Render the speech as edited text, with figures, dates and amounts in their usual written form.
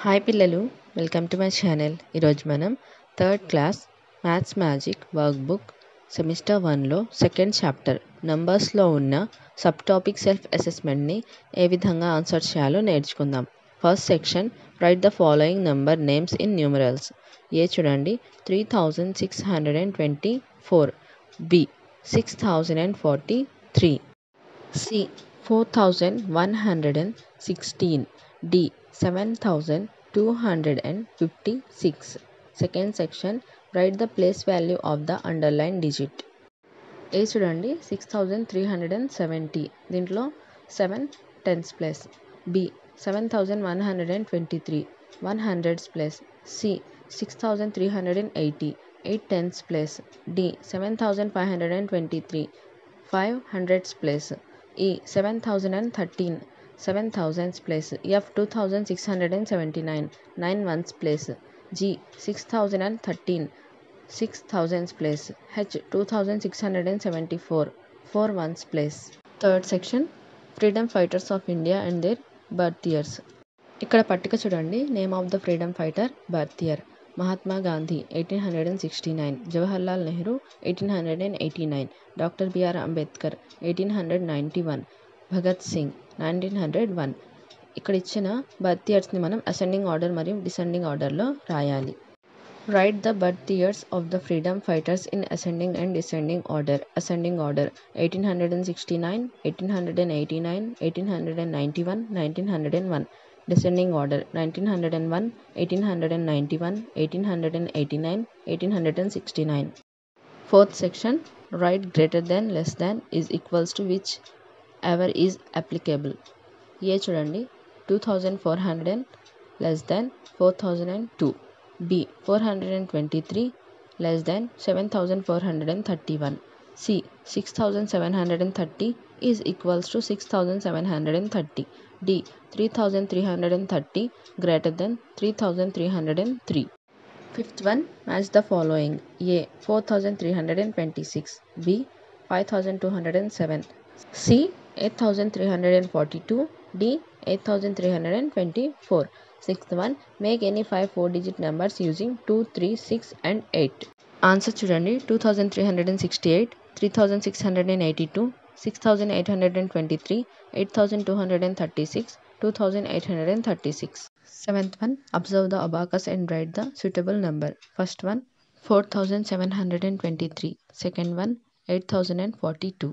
Hi పిల్లలు, welcome to my channel. ఈరోజు మనం third class maths magic work book semester 1లో సెకండ్ చాప్టర్ నంబర్స్లో ఉన్న సబ్ టాపిక్ సెల్ఫ్ అసెస్మెంట్ని ఏ విధంగా ఆన్సర్ చేయాలో నేర్చుకుందాం. First section, write the following number names in numerals. A చూడండి, 3624, B 6043, C 4116, D 7256. Second section, write the place value of the underline digit. A చూడండి, 6370, దీంట్లో 7 tens place. B 7123, 1 hundreds place. C 6380, 8 tens place. D 7523, 5 hundreds place. E 7013, 7 thousands place. F 2679, 9 ones place. G 6013, 6 thousands place. H 2674, 4 ones place. Third section, freedom fighters of India and their birth years. ఇక్కడ పట్టిక చూడండి. Name of the freedom fighter, birth year: Mahatma Gandhi 1869, Jawaharlal Nehru 1889, doctor B R Ambedkar 1891, Bhagat Singh 1901. ఇక్కడ ఇచ్చిన birth ఇయర్స్ని మనం ascending order మరియు descending ఆర్డర్లో రాయాలి. Right the birth years of the freedom fighters in ascending and descending order. Ascending order: 1869, 1889, 1891, 1901. Descending order: 1901, 1891, 1889, 1869. Fourth section, write greater than, less than, is equals to whichever is applicable. A చూడండి, 2400 less than 4002. B 423 less than 7431. C 6730 is equals to 6730. D 3330 greater than 3303. Fifth one, match the following. A 4326, B 5207, C 8342, D 8324. Sixth one, make any 5 4-digit numbers using 2, 3, 6 and 8. Answer చూడండి, 2368, 3682, 6823, 8236, 2836. Seventh one, observe the abacus and write the suitable number. First one, 4723. Second one, 8042.